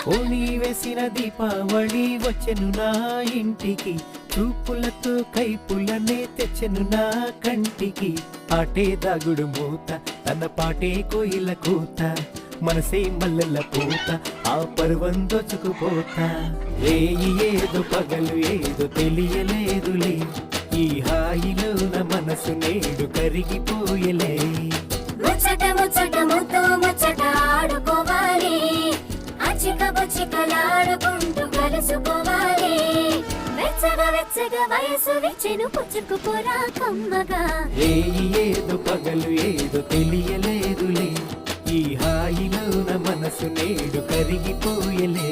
ఓణి వేసిన దీపావళి వచ్చెను నా ఇంటికి, చూపులతో కైపులనే తెచ్చెను నా కంటికి. ఆటే దాగుడు మూత, తన పాటే కోయిల కూత, మనసే మల్లెల పూత, ఆ పర్వం దోచుకుపోతా. రేయి ఏదో పగలు ఏదో తెలియలేదులే, ఈ హాయిలోన మనసు నేడు కరిగిపోయలే. ముచ్చట ముచ్చట ముద్దు ముచ్చట ఆడుకోవాలి, అచిక బుచ్చికలాడుకుంటూ కలుసుకోవాలి. వెచ్చగా వెచ్చగా వయసు విచ్చెను పుచ్చుకుపోరా కమ్మగా. రేయి ఏదో పగలు ఏదో తెలియలేదులే, ఈ హాయిలోన మనసు నేడు కరిగిపోయలే.